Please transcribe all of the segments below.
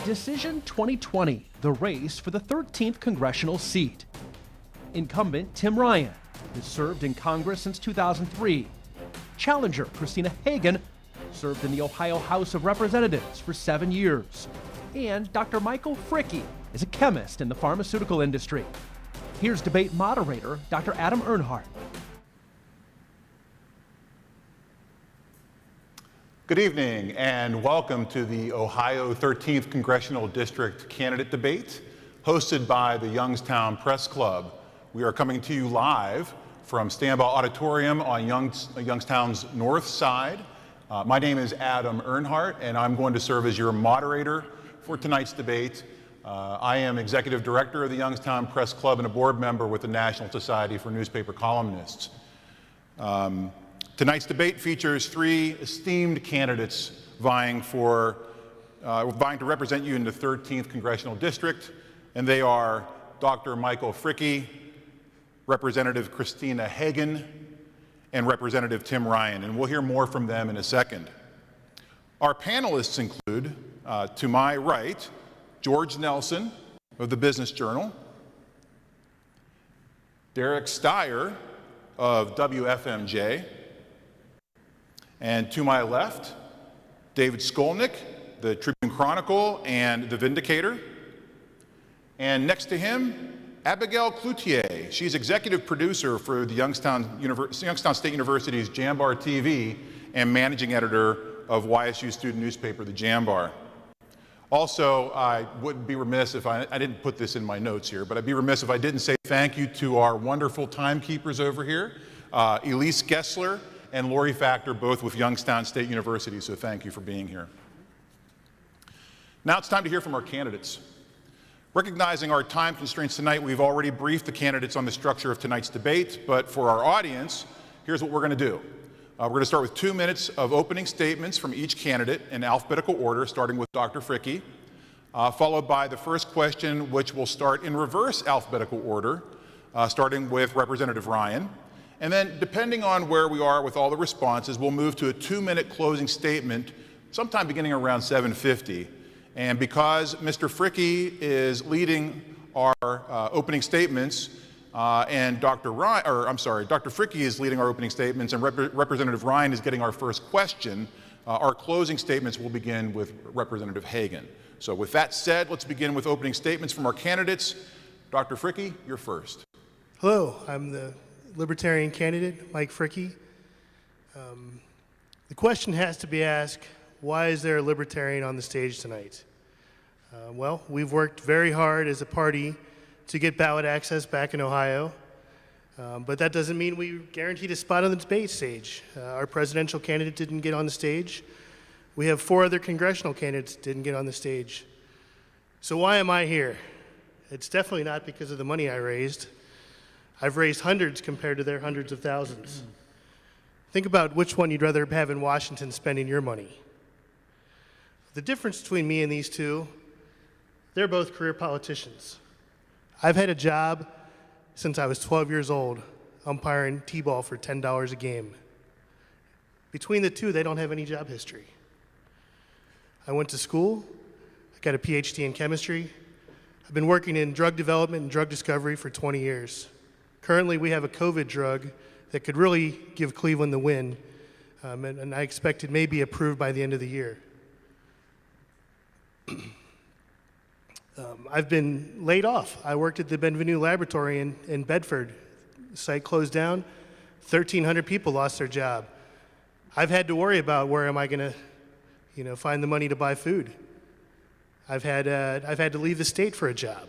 Decision 2020, the race for the 13th Congressional seat. Incumbent Tim Ryan has served in Congress since 2003. Challenger Christina Hagan served in the Ohio House of Representatives for 7 years. And Dr. Michael Fricke is a chemist in the pharmaceutical industry. Here's debate moderator Dr. Adam Earnhardt. Good evening and welcome to the Ohio 13th Congressional District candidate debate hosted by the Youngstown Press Club. We are coming to you live from Stambaugh Auditorium on Youngstown's north side. My name is Adam Earnhardt and I'm going to serve as your moderator for tonight's debate. I am Executive Director of the Youngstown Press Club and a board member with the National Society for Newspaper Columnists. Tonight's debate features three esteemed candidates vying to represent you in the 13th Congressional District, and they are Dr. Michael Fricke, Representative Christina Hagan, and Representative Tim Ryan, and we'll hear more from them in a second. Our panelists include, to my right, George Nelson of the Business Journal, Derek Steyer of WFMJ, and to my left, David Skolnick, the Tribune Chronicle and the Vindicator. And next to him, Abigail Cloutier. She's executive producer for the Youngstown State University's Jambar TV and managing editor of YSU student newspaper, the Jambar. Also, I would be remiss if I didn't put this in my notes here, but I'd be remiss if I didn't say thank you to our wonderful timekeepers over here, Elise Gessler and Lori Factor, both with Youngstown State University, so thank you for being here. Now it's time to hear from our candidates. Recognizing our time constraints tonight, we've already briefed the candidates on the structure of tonight's debate, but for our audience, here's what we're going to do. We're going to start with 2 minutes of opening statements from each candidate in alphabetical order, starting with Dr. Fricke, followed by the first question, which will start in reverse alphabetical order, starting with Representative Ryan. And then, depending on where we are with all the responses, we'll move to a 2-minute closing statement sometime beginning around 7:50. And because Mr. Fricke is leading our opening statements, and Dr. Fricke is leading our opening statements, and Representative Ryan is getting our first question, our closing statements will begin with Representative Hagan. So with that said, let's begin with opening statements from our candidates. Dr. Fricke, you're first. Hello, I'm the Libertarian candidate, Mike Fricke. The question has to be asked, why is there a Libertarian on the stage tonight? Well, we've worked very hard as a party to get ballot access back in Ohio, but that doesn't mean we guaranteed a spot on the debate stage. Our presidential candidate didn't get on the stage. We have 4 other congressional candidates that didn't get on the stage. So why am I here? It's definitely not because of the money I raised. I've raised hundreds compared to their hundreds of thousands. Think about which one you'd rather have in Washington spending your money. The difference between me and these two, they're both career politicians. I've had a job since I was 12 years old, umpiring T-ball for $10 a game. Between the two, they don't have any job history. I went to school, I got a PhD in chemistry. I've been working in drug development and drug discovery for 20 years. Currently, we have a COVID drug that could really give Cleveland the win, and I expect it may be approved by the end of the year. I've been laid off. I worked at the Benvenue Laboratory in Bedford. The site closed down. 1,300 people lost their job. I've had to worry about where am I going to, find the money to buy food. I've had to leave the state for a job.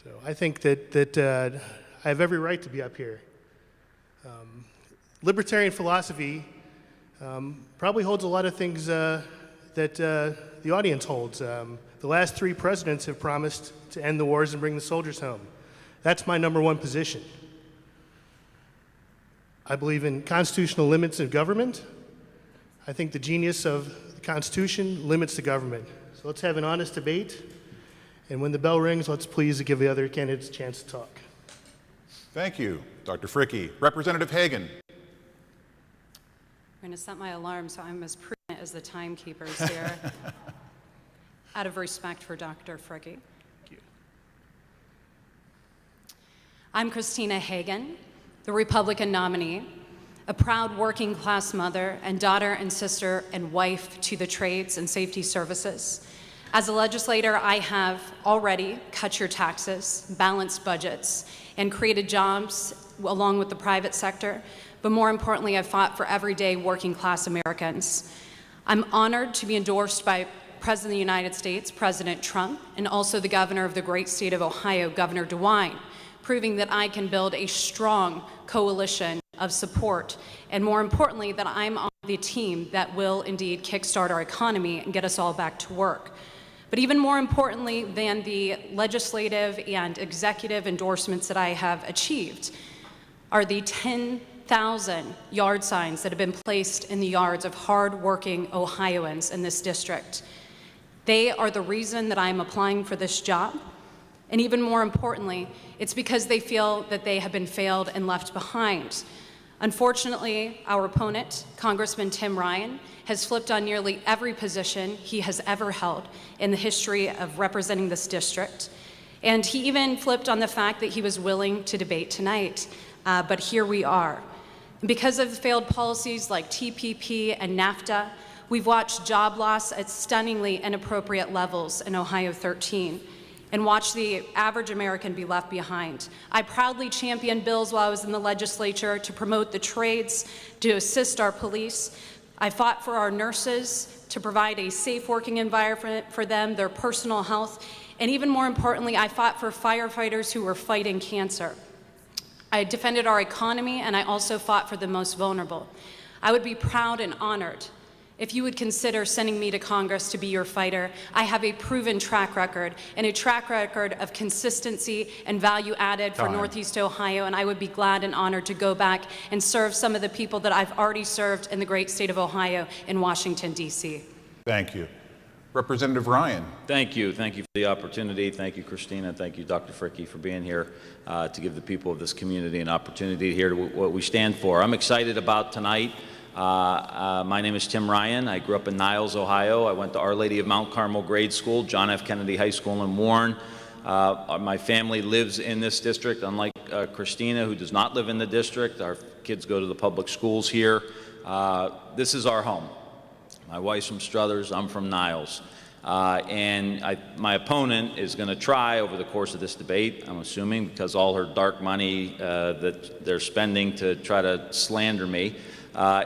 So I think that I have every right to be up here. Libertarian philosophy probably holds a lot of things that the audience holds. The last 3 presidents have promised to end the wars and bring the soldiers home. That's my #1 position. I believe in constitutional limits of government. I think the genius of the Constitution limits the government. So let's have an honest debate. And when the bell rings, let's please give the other candidates a chance to talk. Thank you, Dr. Fricke. Representative Hagan. I'm going to set my alarm so I'm as prudent as the timekeepers here. out of respect for Dr. Fricke. I'm Christina Hagan, the Republican nominee, a proud working class mother and daughter and sister and wife to the trades and safety services. As a legislator, I have already cut your taxes, balanced budgets, and created jobs along with the private sector, but more importantly, I've fought for everyday working class Americans. I'm honored to be endorsed by President of the United States, President Trump, and also the governor of the great state of Ohio, Governor DeWine, proving that I can build a strong coalition of support, and more importantly, that I'm on the team that will indeed kickstart our economy and get us all back to work. But even more importantly than the legislative and executive endorsements that I have achieved are the 10,000 yard signs that have been placed in the yards of hard-working Ohioans in this district. They are the reason that I'm applying for this job. And even more importantly, it's because they feel that they have been failed and left behind. Unfortunately, our opponent, Congressman Tim Ryan, has flipped on nearly every position he has ever held in the history of representing this district. And he even flipped on the fact that he was willing to debate tonight. But here we are. And because of failed policies like TPP and NAFTA, we've watched job loss at stunningly inappropriate levels in Ohio 13. And watch the average American be left behind. I proudly championed bills while I was in the legislature to promote the trades, to assist our police. I fought for our nurses to provide a safe working environment for them, their personal health, and even more importantly, I fought for firefighters who were fighting cancer. I defended our economy, and I also fought for the most vulnerable. I would be proud and honored if you would consider sending me to Congress to be your fighter. I have a proven track record and a track record of consistency and value added for Northeast Ohio, and I would be glad and honored to go back and serve some of the people that I've already served in the great state of Ohio in Washington, D.C. Thank you. Representative Ryan. Thank you. Thank you for the opportunity. Thank you, Christina. Thank you, Dr. Fricke, for being here to give the people of this community an opportunity to hear what we stand for. I'm excited about tonight. My name is Tim Ryan. I grew up in Niles, Ohio. I went to Our Lady of Mount Carmel Grade School, John F. Kennedy High School in Warren. My family lives in this district, unlike Christina, who does not live in the district. Our kids go to the public schools here. This is our home. My wife's from Struthers. I'm from Niles. My opponent is going to try over the course of this debate, I'm assuming, because all her dark money that they're spending to try to slander me,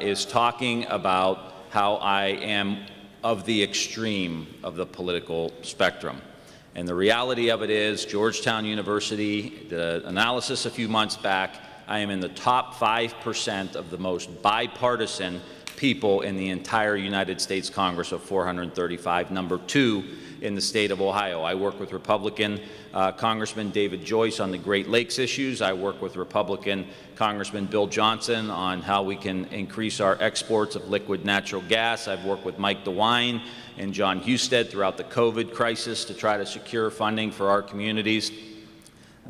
is talking about how I am of the extreme of the political spectrum. And the reality of it is, Georgetown University, the analysis a few months back, I am in the top 5% of the most bipartisan people in the entire United States Congress of 435, number 2 in the state of Ohio. I work with Republican Congressman David Joyce on the Great Lakes issues. I work with Republican Congressman Bill Johnson on how we can increase our exports of liquid natural gas. I've worked with Mike DeWine and John Husted throughout the COVID crisis to try to secure funding for our communities.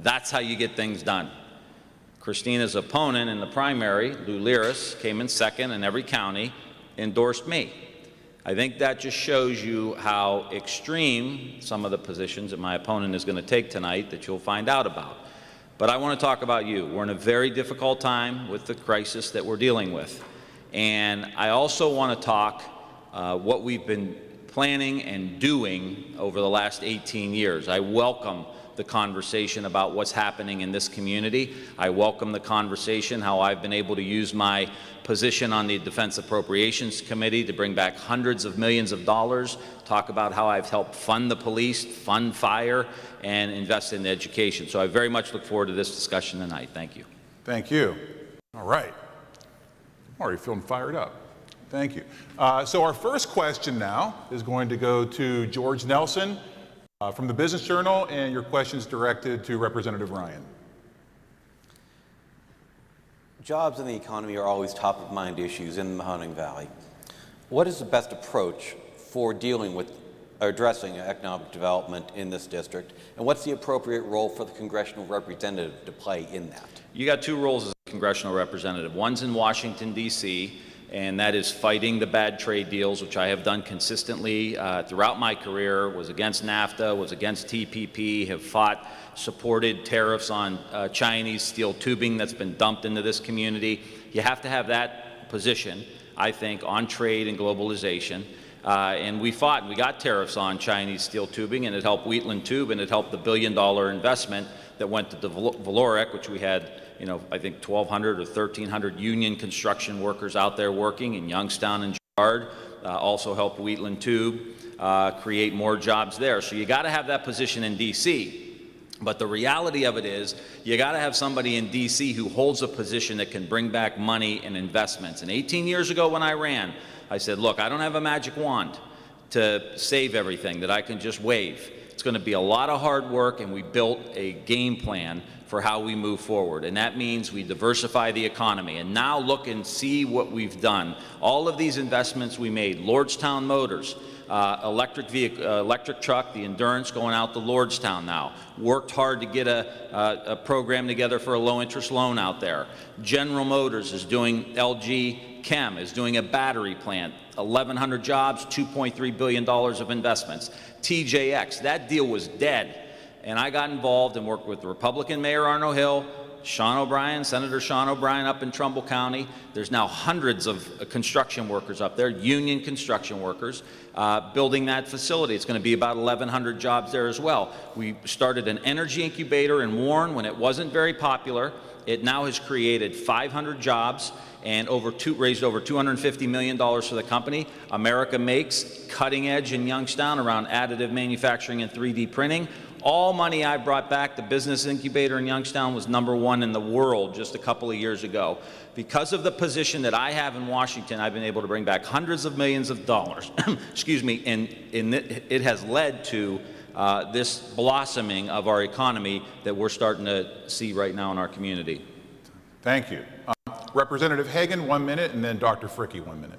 That's how you get things done. Christina's opponent in the primary, Lou Liris, came in second, and every county endorsed me. I think that just shows you how extreme some of the positions that my opponent is going to take tonight that you'll find out about. But I want to talk about you. We're in a very difficult time with the crisis that we're dealing with. And I also want to talk what we've been planning and doing over the last 18 years. I welcome the conversation about what's happening in this community. I welcome the conversation how I've been able to use my position on the Defense Appropriations Committee to bring back hundreds of millions of dollars, talk about how I've helped fund the police, fund fire, and invest in education. So I very much look forward to this discussion tonight. Thank you. Thank you. All right. I'm already feeling fired up. Thank you. So our first question now is going to go to George Nelson from the Business Journal, and your question is directed to Representative Ryan. Jobs and the economy are always top of mind issues in the Mahoning Valley. What is the best approach for dealing with addressing economic development in this district, and what's the appropriate role for the congressional representative to play in that? You got two roles as a congressional representative. One's in Washington, D.C., and that is fighting the bad trade deals, which I have done consistently throughout my career, was against NAFTA, was against TPP, have fought, supported tariffs on Chinese steel tubing that's been dumped into this community. You have to have that position, I think, on trade and globalization. And we fought, and we got tariffs on Chinese steel tubing, and it helped Wheatland Tube, and it helped the billion-dollar investment that went to Valorec, which we had, you know, I think 1,200 or 1,300 union construction workers out there working in Youngstown and Girard. Also helped Wheatland Tube create more jobs there. So you got to have that position in D.C. But the reality of it is, you got to have somebody in D.C. who holds a position that can bring back money and investments. And 18 years ago when I ran, I said, look, I don't have a magic wand to save everything that I can just wave. It's going to be a lot of hard work, and we built a game plan for how we move forward. And that means we diversify the economy. And now look and see what we've done. All of these investments we made, Lordstown Motors, electric truck, the Endurance going out to Lordstown now. Worked hard to get a program together for a low-interest loan out there. General Motors is doing, LG Chem is doing a battery plant, 1,100 jobs, $2.3 billion of investments. TJX, that deal was dead. And I got involved and worked with Republican Mayor Arno Hill, Sean O'Brien, Senator Sean O'Brien up in Trumbull County. There's now hundreds of construction workers up there, union construction workers, building that facility. It's going to be about 1,100 jobs there as well. We started an energy incubator in Warren when it wasn't very popular. It now has created 500 jobs and raised over $250 million for the company. America Makes, cutting edge in Youngstown around additive manufacturing and 3D printing. All money I brought back. The business incubator in Youngstown was #1 in the world just a couple of years ago. Because of the position that I have in Washington, I've been able to bring back hundreds of millions of dollars, excuse me, and it has led to this blossoming of our economy that we're starting to see right now in our community. Thank you. Representative Hagan, 1 minute, and then Dr. Fricke, 1 minute.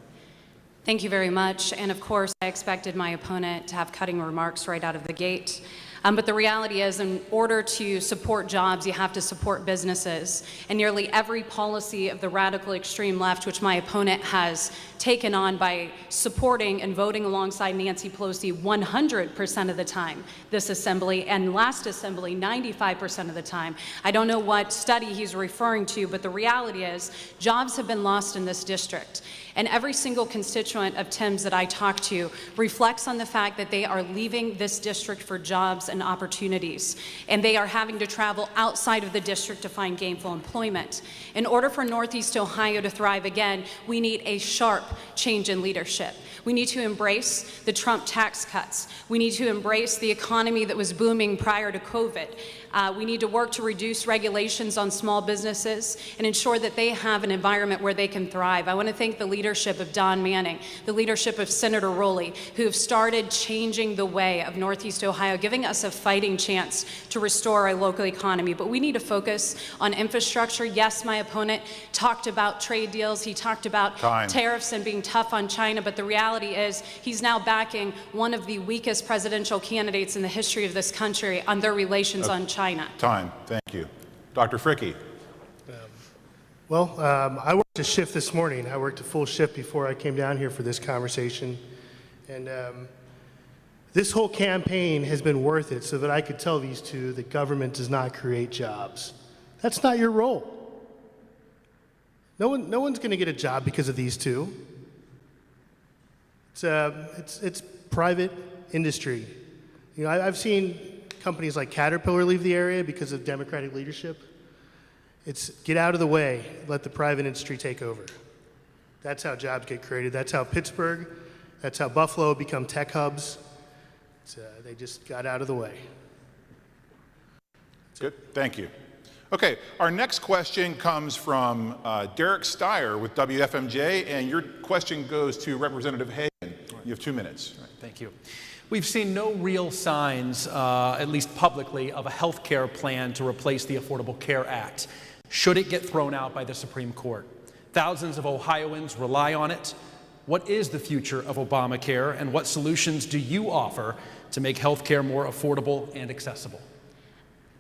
Thank you very much. And of course, I expected my opponent to have cutting remarks right out of the gate. But the reality is, in order to support jobs, you have to support businesses. And nearly every policy of the radical extreme left, which my opponent has taken on by supporting and voting alongside Nancy Pelosi 100% of the time, this assembly, and last assembly 95% of the time. I don't know what study he's referring to, but the reality is jobs have been lost in this district. And every single constituent of Tim's that I talk to reflects on the fact that they are leaving this district for jobs and opportunities, and they are having to travel outside of the district to find gainful employment. In order for Northeast Ohio to thrive again, we need a sharp change in leadership. We need to embrace the Trump tax cuts. We need to embrace the economy that was booming prior to COVID. We need to work to reduce regulations on small businesses and ensure that they have an environment where they can thrive. I want to thank the leadership of Don Manning, the leadership of Senator Rowley, who have started changing the way of Northeast Ohio, giving us a fighting chance to restore our local economy. But we need to focus on infrastructure. Yes, my opponent talked about trade deals. He talked about tariffs and being tough on China. But the reality is he's now backing one of the weakest presidential candidates in the history of this country on their relations on China. Time. Thank you. Dr. Fricke. I worked a shift this morning. I worked a full shift before I came down here for this conversation. And this whole campaign has been worth it so that I could tell these two that government does not create jobs. That's not your role. No one's going to get a job because of these two. It's private industry. You know, I've seen companies like Caterpillar leave the area because of Democratic leadership. It's get out of the way, let the private industry take over. That's how jobs get created. That's how Pittsburgh, that's how Buffalo become tech hubs. They just got out of the way. Good, thank you. Okay, our next question comes from Derek Steyer with WFMJ, and your question goes to Representative Hagan. You have 2 minutes. Right, thank you. We've seen no real signs, at least publicly, of a health care plan to replace the Affordable Care Act. Should it get thrown out by the Supreme Court? Thousands of Ohioans rely on it. What is the future of Obamacare, and what solutions do you offer to make health care more affordable and accessible?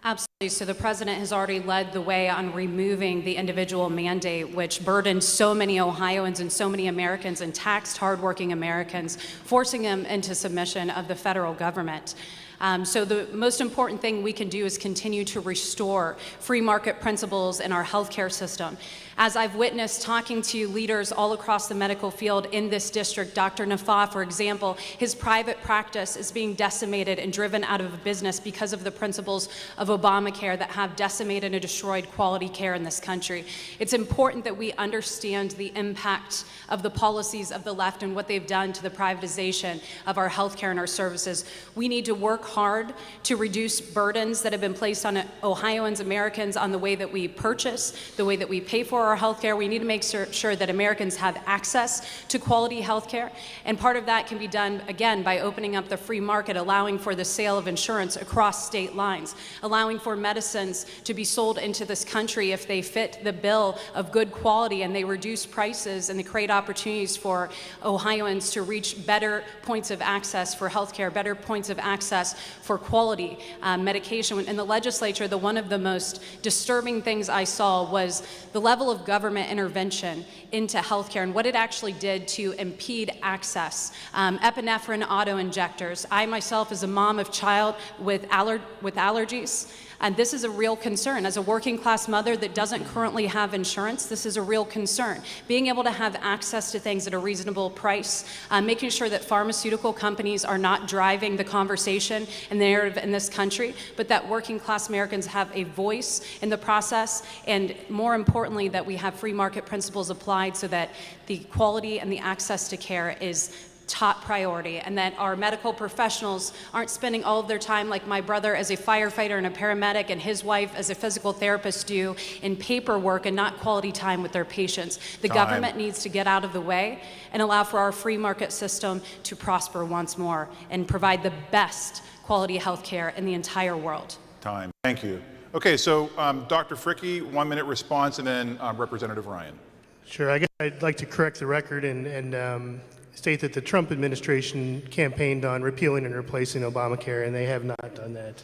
Absolutely. So the president has already led the way on removing the individual mandate, which burdened so many Ohioans and so many Americans and taxed hardworking Americans, forcing them into submission of the federal government. So the most important thing we can do is continue to restore free market principles in our healthcare system. As I've witnessed talking to leaders all across the medical field in this district, Dr. Nafaa, for example, his private practice is being decimated and driven out of business because of the principles of Obamacare that have decimated and destroyed quality care in this country. It's important that we understand the impact of the policies of the left and what they've done to the privatization of our healthcare and our services. We need to work hard to reduce burdens that have been placed on Ohioans, Americans, on the way that we purchase, the way that we pay for our health care. We need to make sure that Americans have access to quality health care. And part of that can be done, again, by opening up the free market, allowing for the sale of insurance across state lines, allowing for medicines to be sold into this country if they fit the bill of good quality and they reduce prices and they create opportunities for Ohioans to reach better points of access for health care, better points of access for quality medication. In the legislature, one of the most disturbing things I saw was the level of government intervention into healthcare and what it actually did to impede access. Epinephrine auto-injectors. I myself, as a mom of child with allergies, and this is a real concern. As a working class mother that doesn't currently have insurance, this is a real concern. Being able to have access to things at a reasonable price, making sure that pharmaceutical companies are not driving the conversation and the narrative in this country, but that working class Americans have a voice in the process, and more importantly, that we have free market principles applied so that the quality and the access to care is top priority, and that our medical professionals aren't spending all of their time like my brother as a firefighter and a paramedic and his wife as a physical therapist do in paperwork and not quality time with their patients. The government needs to get out of the way and allow for our free market system to prosper once more and provide the best quality health care in the entire world. Time. Thank you. Okay, so Dr. Fricke, 1 minute response, and then Representative Ryan. Sure. I guess I'd like to correct the record and state that the Trump administration campaigned on repealing and replacing Obamacare, and they have not done that.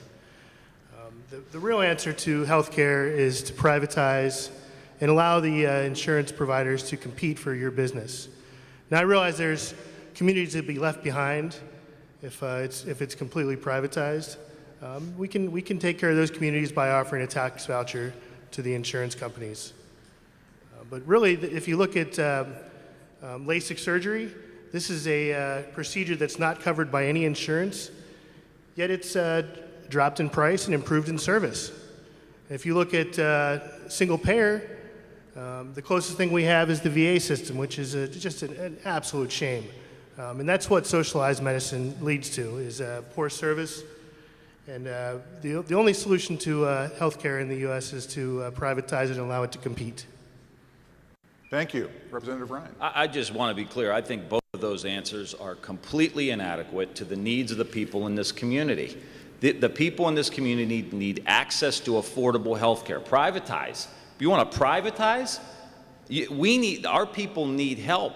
The real answer to health care is to privatize and allow the insurance providers to compete for your business. Now, I realize there's communities that will be left behind if it's completely privatized. We can take care of those communities by offering a tax voucher to the insurance companies. But really, if you look at LASIK surgery, this is a procedure that's not covered by any insurance, yet it's dropped in price and improved in service. If you look at single payer, the closest thing we have is the VA system, which is just an absolute shame. And that's what socialized medicine leads to, is poor service. And the only solution to healthcare in the U.S. is to privatize it and allow it to compete. Thank you. Representative Ryan. I just want to be clear. I think both of those answers are completely inadequate to the needs of the people in this community. The people in this community need access to affordable health care. Privatize. If you want to privatize, our people need help.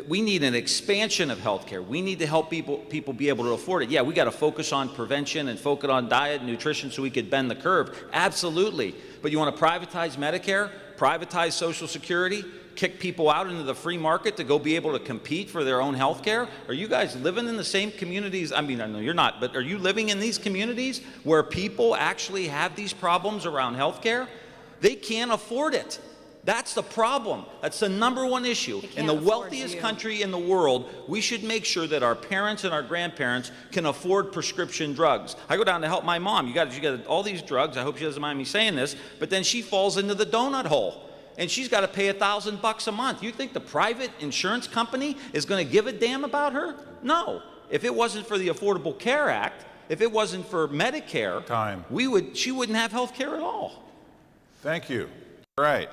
We need an expansion of health care. We need to help people be able to afford it. Yeah, we got to focus on prevention and focus on diet and nutrition so we could bend the curve. Absolutely. But you want to privatize Medicare, privatize Social Security, kick people out into the free market to go be able to compete for their own health care? Are you guys living in the same communities? I mean, I know you're not, but are you living in these communities where people actually have these problems around health care? They can't afford it. That's the problem. That's the #1 issue. In the wealthiest country in the world, we should make sure that our parents and our grandparents can afford prescription drugs. I go down to help my mom. You got all these drugs. I hope she doesn't mind me saying this, but then she falls into the donut hole, and she's got to pay $1,000 a month. You think the private insurance company is going to give a damn about her? No. If it wasn't for the Affordable Care Act, if it wasn't for Medicare, she wouldn't have health care at all. Thank you. All right.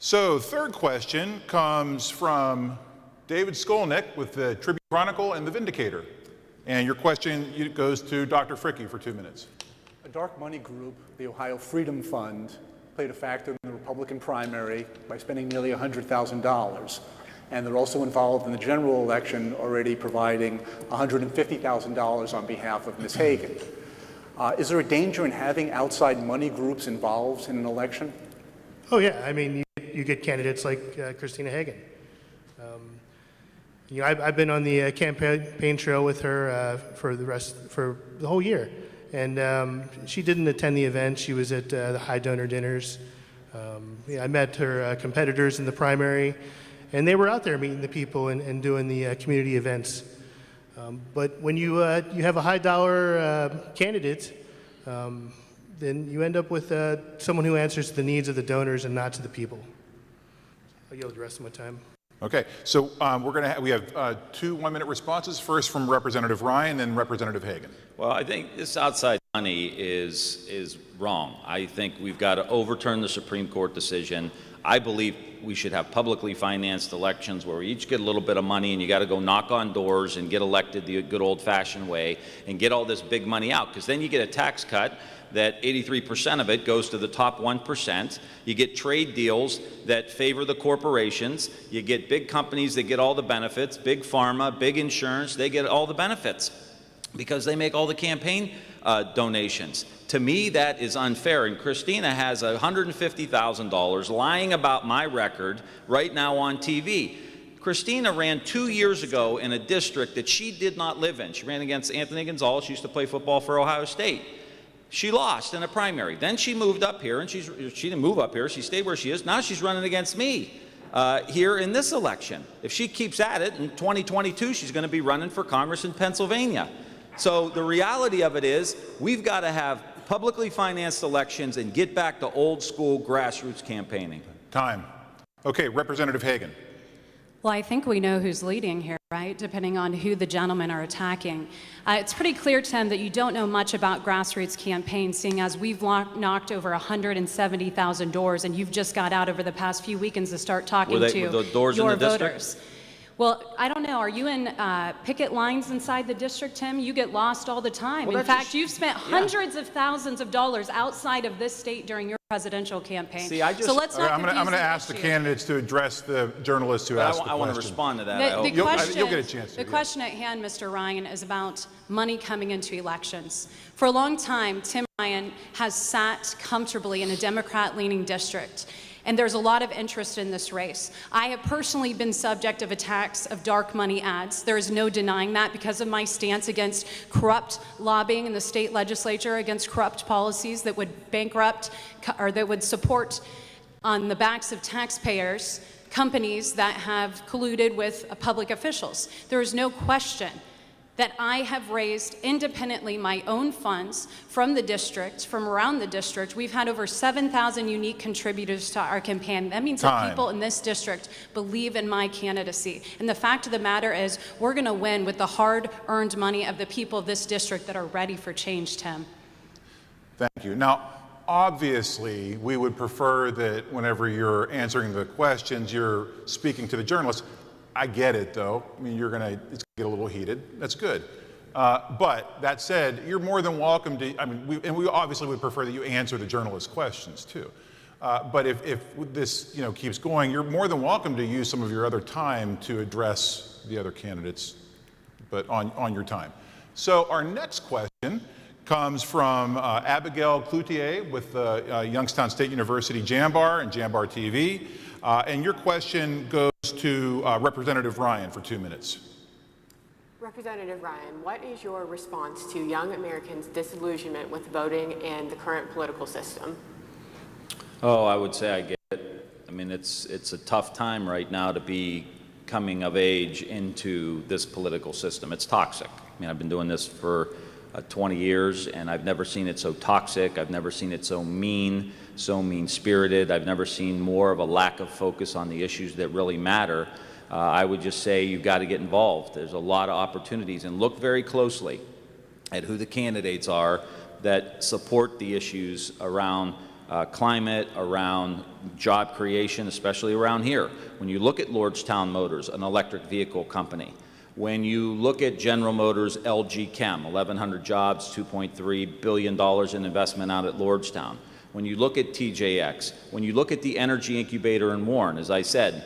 So, third question comes from David Skolnick with the Tribune Chronicle and the Vindicator. And your question goes to Dr. Fricke for 2 minutes. A dark money group, the Ohio Freedom Fund, played a factor in the Republican primary by spending nearly $100,000. And they're also involved in the general election, already providing $150,000 on behalf of Ms. Hagan. Is there a danger in having outside money groups involved in an election? Oh yeah, I mean, you get candidates like Christina Hagan. You know, I've been on the campaign trail with her for the whole year, and she didn't attend the event. She was at the high donor dinners. Yeah, I met her competitors in the primary, and they were out there meeting the people and doing the community events. But when you have a high dollar candidate, then you end up with someone who answers to the needs of the donors and not to the people. I'll yield the rest of my time. Okay, so we have 2 one-minute responses. First from Representative Ryan, then Representative Hagan. Well, I think this outside money is wrong. I think we've got to overturn the Supreme Court decision. I believe we should have publicly financed elections where we each get a little bit of money and you got to go knock on doors and get elected the good old-fashioned way and get all this big money out, because then you get a tax cut that 83% of it goes to the top 1%. You get trade deals that favor the corporations. You get big companies that get all the benefits, big pharma, big insurance, they get all the benefits because they make all the campaign donations. To me, that is unfair, and Christina has $150,000 lying about my record right now on TV. Christina ran 2 years ago in a district that she did not live in. She ran against Anthony Gonzalez. She used to play football for Ohio State. She lost in a primary. Then she moved up here, and she didn't move up here. She stayed where she is. Now she's running against me here in this election. If she keeps at it, in 2022, she's going to be running for Congress in Pennsylvania. So the reality of it is we've got to have publicly financed elections and get back to old school grassroots campaigning. Time. Okay, Representative Hagan. Well, I think we know who's leading here, right, depending on who the gentlemen are attacking. It's pretty clear, Tim, that you don't know much about grassroots campaigns, seeing as we've knocked over 170,000 doors, and you've just got out over the past few weekends to start talking to the doors your in the voters. District? Well, I don't know. Are you in picket lines inside the district, Tim? You get lost all the time. Well, in fact, you've spent hundreds of thousands of dollars outside of this state during your presidential campaign. See, so let's not I'm going to ask the candidates to address the journalists who asked the question. I want to respond to that. You'll get a chance to. The question at hand, Mr. Ryan, is about money coming into elections. For a long time, Tim Ryan has sat comfortably in a Democrat-leaning district. And there's a lot of interest in this race. I have personally been subject of attacks of dark money ads. There is no denying that because of my stance against corrupt lobbying in the state legislature, against corrupt policies that would bankrupt or that would support on the backs of taxpayers companies that have colluded with public officials. There is no question that I have raised independently my own funds from the district, from around the district. We've had over 7,000 unique contributors to our campaign. That means that people in this district believe in my candidacy. And the fact of the matter is, we're gonna win with the hard-earned money of the people of this district that are ready for change, Tim. Thank you. Now, obviously, we would prefer that whenever you're answering the questions, you're speaking to the journalists. I get it, though. I mean, it's going to get a little heated. That's good. But that said, you're more than welcome to, I mean, we obviously would prefer that you answer the journalists' questions, too. But if this, keeps going, you're more than welcome to use some of your other time to address the other candidates, but on your time. So our next question comes from Abigail Cloutier with Youngstown State University Jambar and Jambar TV. And your question goes to Representative Ryan for 2 minutes. Representative Ryan, what is your response to young Americans' disillusionment with voting and the current political system? Oh, I would say I get it. I mean, it's a tough time right now to be coming of age into this political system. It's toxic. I mean, I've been doing this for 20 years, and I've never seen it so toxic. I've never seen it so mean-spirited. I've never seen more of a lack of focus on the issues that really matter. I would just say you've got to get involved. There's a lot of opportunities, and look very closely at who the candidates are that support the issues around climate, around job creation, especially around here. When you look at Lordstown Motors, an electric vehicle company, when you look at General Motors LG Chem, 1,100 jobs, $2.3 billion in investment out at Lordstown. When you look at TJX, when you look at the energy incubator in Warren, as I said,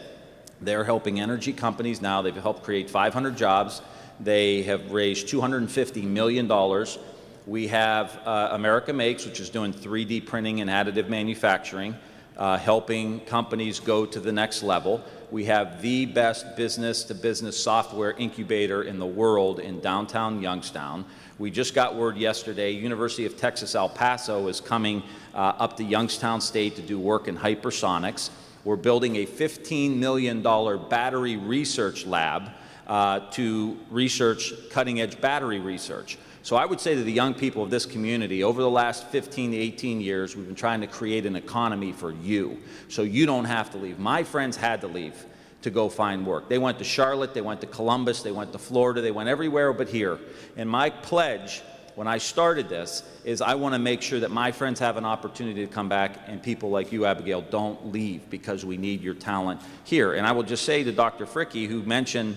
they're helping energy companies now. They've helped create 500 jobs. They have raised $250 million We have America Makes, which is doing 3D printing and additive manufacturing, helping companies go to the next level. We have the best business-to-business software incubator in the world in downtown Youngstown. We just got word yesterday, University of Texas El Paso is coming up to Youngstown State to do work in hypersonics. We're building a $15 million battery research lab to research cutting-edge battery research. So I would say to the young people of this community, over the last 15 to 18 years, we've been trying to create an economy for you, so you don't have to leave. My friends had to leave to go find work. They went to Charlotte, they went to Columbus, they went to Florida, they went everywhere but here. And my pledge when I started this is I want to make sure that my friends have an opportunity to come back, and people like you, Abigail, don't leave, because we need your talent here. And I will just say to Dr. Fricke, who mentioned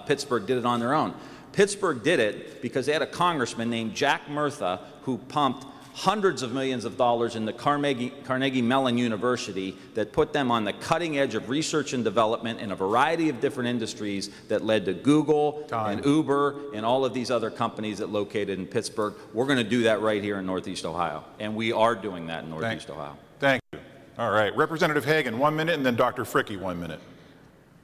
Pittsburgh did it on their own. Pittsburgh did it because they had a congressman named Jack Murtha who pumped hundreds of millions of dollars into Carnegie Mellon University that put them on the cutting edge of research and development in a variety of different industries that led to Google and Uber and all of these other companies that located in Pittsburgh. We're going to do that right here in Northeast Ohio, and we are doing that in Northeast Ohio. Thank you. All right, Representative Hagan, 1 minute, and then Dr. Fricke, 1 minute.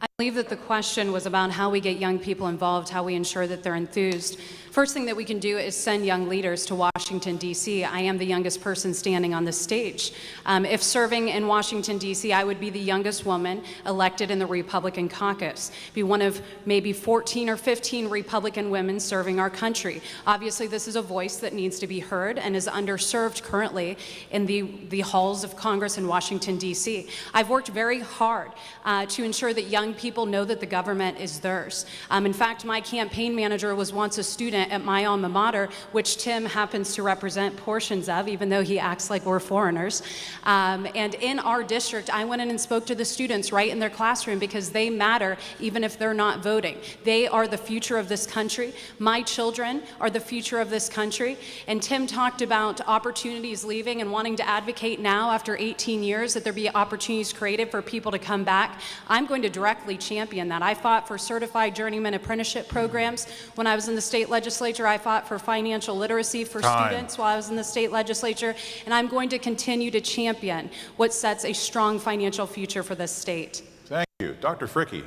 I believe that the question was about how we get young people involved, how we ensure that they're enthused. First thing that we can do is send young leaders to Washington, D.C. I am the youngest person standing on this stage. If serving in Washington, D.C., I would be the youngest woman elected in the Republican caucus, be one of maybe 14 or 15 Republican women serving our country. Obviously, this is a voice that needs to be heard and is underserved currently in the halls of Congress in Washington, D.C. I've worked very hard to ensure that young people know that the government is theirs. In fact, my campaign manager was once a student at my alma mater, which Tim happens to represent portions of, even though he acts like we're foreigners. And in our district, I went in and spoke to the students right in their classroom, because they matter even if they're not voting. They are the future of this country. My children are the future of this country. And Tim talked about opportunities leaving and wanting to advocate now, after 18 years, that there be opportunities created for people to come back. I'm going to directly champion that. I fought for certified journeyman apprenticeship programs when I was in the state legislature. I fought for financial literacy for students while I was in the state legislature, and I'm going to continue to champion what sets a strong financial future for this state. Thank you. Dr. Fricke.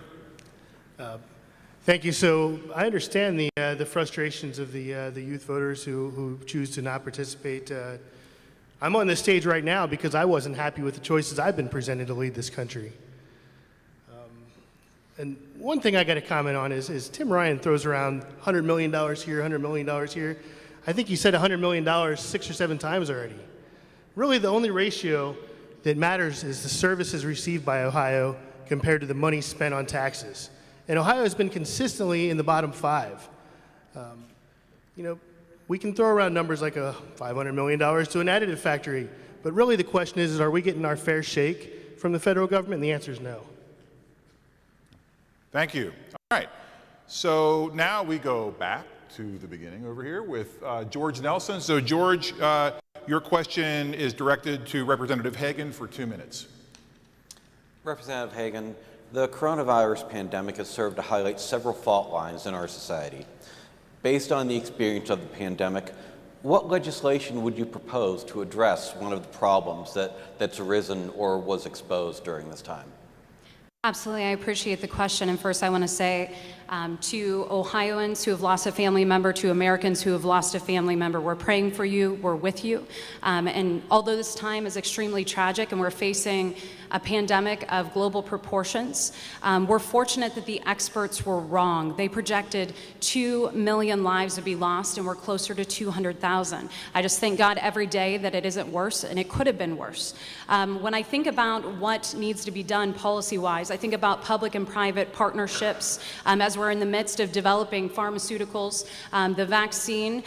Thank you. So I understand the frustrations of the youth voters who choose to not participate. I'm on this stage right now because I wasn't happy with the choices I've been presented to lead this country. And one thing I got to comment on is Tim Ryan throws around $100 million here, $100 million here. I think he said $100 million 6 or 7 times already. Really, the only ratio that matters is the services received by Ohio compared to the money spent on taxes. And Ohio has been consistently in the bottom 5. You know, we can throw around numbers like a $500 million to an additive factory, but really the question is are we getting our fair shake from the federal government? And the answer is no. Thank you. All right. So now we go back to the beginning over here with George Nelson. So George, your question is directed to Representative Hagan for 2 minutes. Representative Hagan, the coronavirus pandemic has served to highlight several fault lines in our society. Based on the experience of the pandemic, what legislation would you propose to address one of the problems that's arisen or was exposed during this time? Absolutely, I appreciate the question. And first I want to say to Ohioans who have lost a family member, to Americans who have lost a family member, we're praying for you, we're with you. And although this time is extremely tragic and we're facing a pandemic of global proportions, we're fortunate that the experts were wrong. They projected 2 million lives would be lost, and we're closer to 200,000. I just thank God every day that it isn't worse, and it could have been worse. When I think about what needs to be done policy-wise, I think about public and private partnerships. As we're in the midst of developing pharmaceuticals, the vaccine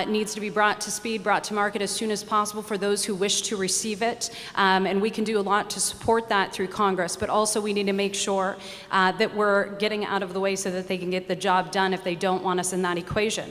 needs to be brought to speed, brought to market as soon as possible for those who wish to receive it. And we can do a lot to support that through Congress, but also we need to make sure that we're getting out of the way so that they can get the job done if they don't want us in that equation.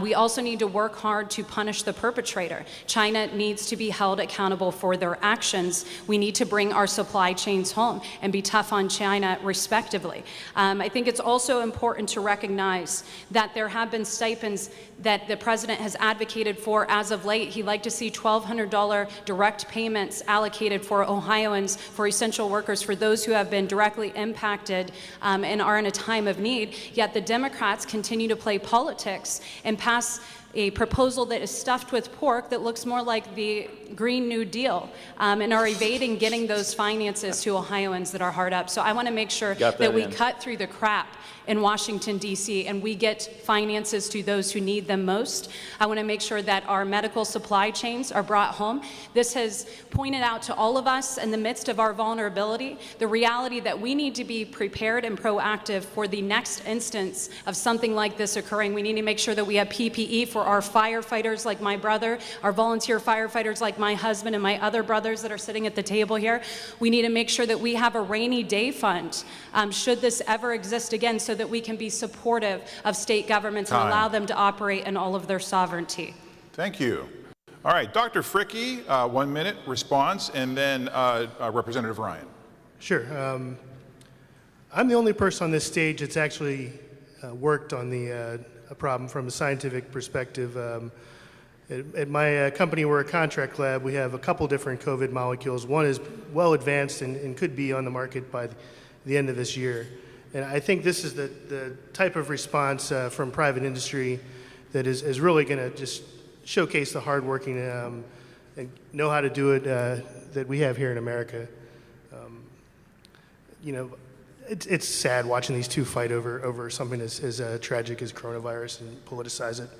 We also need to work hard to punish the perpetrator. China needs to be held accountable for their actions. We need to bring our supply chains home and be tough on China respectively. I think it's also also important to recognize that there have been stipends that the president has advocated for as of late. He'd like to see $1,200 direct payments allocated for Ohioans, for essential workers, for those who have been directly impacted and are in a time of need. Yet the Democrats continue to play politics and pass a proposal that is stuffed with pork that looks more like the Green New Deal, and are evading getting those finances to Ohioans that are hard up. So I want to make sure that we cut through the crap in Washington, D.C., and we get finances to those who need them most. I want to make sure that our medical supply chains are brought home. This has pointed out to all of us in the midst of our vulnerability the reality that we need to be prepared and proactive for the next instance of something like this occurring. We need to make sure that we have PPE for our firefighters like my brother, our volunteer firefighters like my husband and my other brothers that are sitting at the table here. We need to make sure that we have a rainy day fund should this ever exist again, so that we can be supportive of state governments and allow them to operate in all of their sovereignty. Thank you. All right, Dr. Fricke, 1 minute response, and then Representative Ryan. Sure. I'm the only person on this stage that's actually worked on the problem from a scientific perspective. At my company, we're a contract lab. We have a couple different COVID molecules. One is well advanced and could be on the market by the end of this year. And I think this is the type of response from private industry that is really going to just showcase the hardworking and know how to do it that we have here in America. You know, it's sad watching these two fight over something as tragic as coronavirus and politicize it.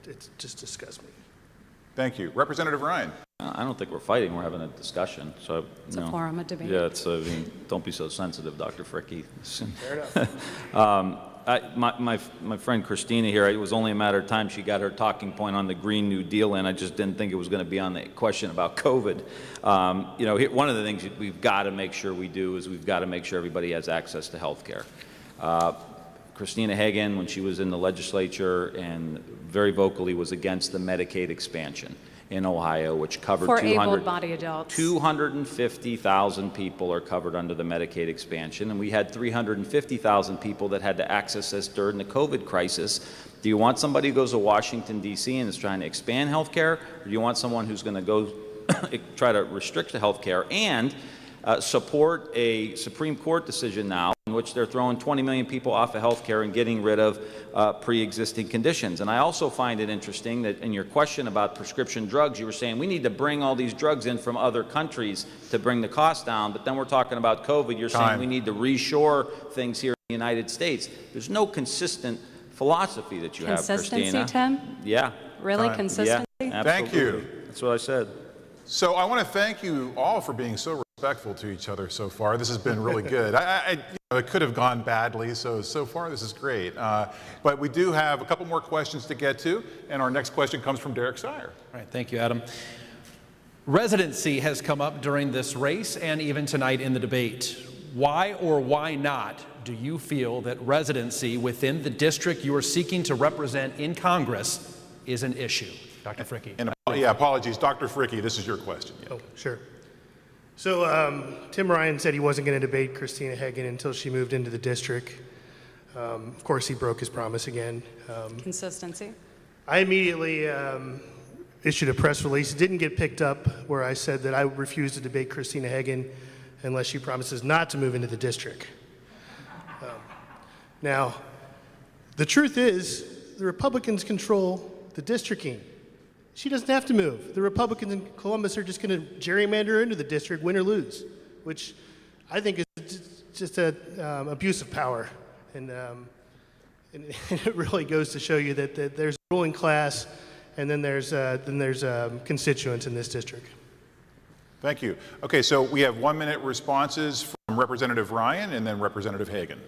It just disgusts me. Thank you. Representative Ryan. I don't think we're fighting. We're having a discussion. So it's a forum, a debate. Yeah, I mean, don't be so sensitive, Dr. Fricke. Fair enough. My friend Christina here, it was only a matter of time she got her talking point on the Green New Deal, and I just didn't think it was going to be on the question about COVID. You know, one of the things that we've got to make sure we do is we've got to make sure everybody has access to health care. Christina Hagan, when she was in the legislature, and very vocally was against the Medicaid expansion in Ohio, which covered for able-bodied adults. 250,000 people are covered under the Medicaid expansion, and we had 350,000 people that had to access this during the COVID crisis. Do you want somebody who goes to Washington, D.C. and is trying to expand health care, or do you want someone who's going to go try to restrict the health care and support a Supreme Court decision now in which they're throwing 20 million people off of health care and getting rid of pre-existing conditions? And I also find it interesting that in your question about prescription drugs, you were saying we need to bring all these drugs in from other countries to bring the cost down, but then we're talking about COVID. You're saying we need to reshore things here in the United States. There's no consistent philosophy that you have, Christina. Consistency, Tim? Yeah. Really? Consistency? Yeah, thank you. That's what I said. So I want to thank you all for being so respectful to each other so far. This has been really good. It could have gone badly, so far this is great. But we do have a couple more questions to get to, and our next question comes from Derek Sire. All right, thank you, Adam. Residency has come up during this race and even tonight in the debate. Why or why not do you feel that residency within the district you are seeking to represent in Congress is an issue? Dr. Fricke. And yeah, apologies. Dr. Fricke, this is your question. Oh, sure. So Tim Ryan said he wasn't going to debate Christina Hagan until she moved into the district. Of course, he broke his promise again. Consistency. I immediately issued a press release. It didn't get picked up, where I said that I would refuse to debate Christina Hagan unless she promises not to move into the district. Now, the truth is, the Republicans control the districting. She doesn't have to move. The Republicans in Columbus are just going to gerrymander her into the district, win or lose, which I think is just an abuse of power. And it really goes to show you that there's a ruling class, and then there's constituents in this district. Thank you. Okay, so we have 1 minute responses from Representative Ryan and then Representative Hagan.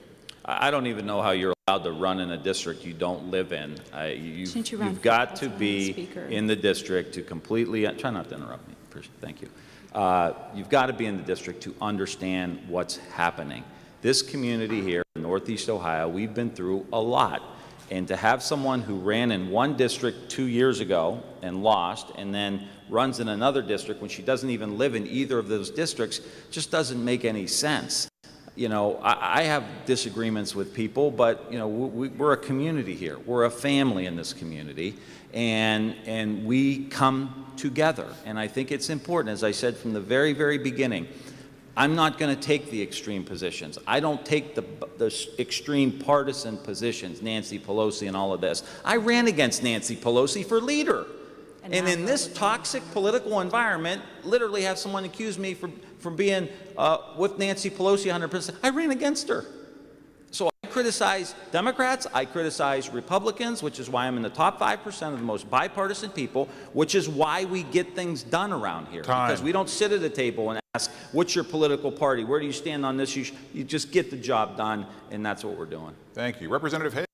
I don't even know how you're allowed to run in a district you don't live in. You've got to be in the district to completely, try not to interrupt me, thank you. You've got to be in the district to understand what's happening. This community here in Northeast Ohio, we've been through a lot. And to have someone who ran in one district 2 years ago and lost, and then runs in another district when she doesn't even live in either of those districts, just doesn't make any sense. You know, I have disagreements with people, but, you know, we're a community here. We're a family in this community, and we come together. And I think it's important, as I said from the very, very beginning, I'm not going to take the extreme positions. I don't take the extreme partisan positions, Nancy Pelosi and all of this. I ran against Nancy Pelosi for leader. And in this toxic political environment, literally have someone accuse me from being with Nancy Pelosi 100%. I ran against her. So I criticize Democrats, I criticize Republicans, which is why I'm in the top 5% of the most bipartisan people, which is why we get things done around here. Because we don't sit at a table and ask, what's your political party? Where do you stand on this? You just get the job done, and that's what we're doing. Thank you. Representative Hagan.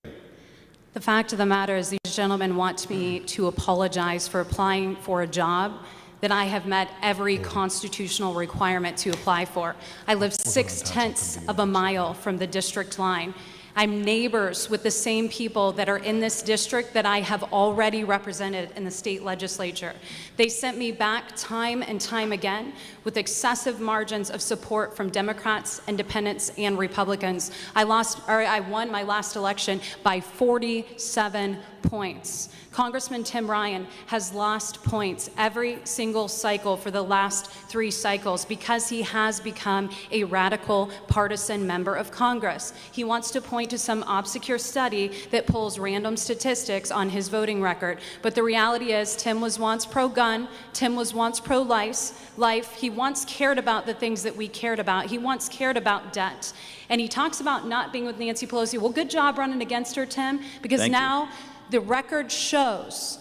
The fact of the matter is these gentlemen want me to apologize for applying for a job that I have met every constitutional requirement to apply for. I live 6/10 of a mile from the district line. I'm neighbors with the same people that are in this district that I have already represented in the state legislature. They sent me back time and time again with excessive margins of support from Democrats, Independents, and Republicans. I won my last election by 47 points. Congressman Tim Ryan has lost points every single cycle for the last 3 cycles because he has become a radical partisan member of Congress. He wants to point to some obscure study that pulls random statistics on his voting record. But the reality is Tim was once pro-gun, Tim was once pro-life. He once cared about the things that we cared about. He once cared about debt. And he talks about not being with Nancy Pelosi. Well, good job running against her, Tim, because now the record shows,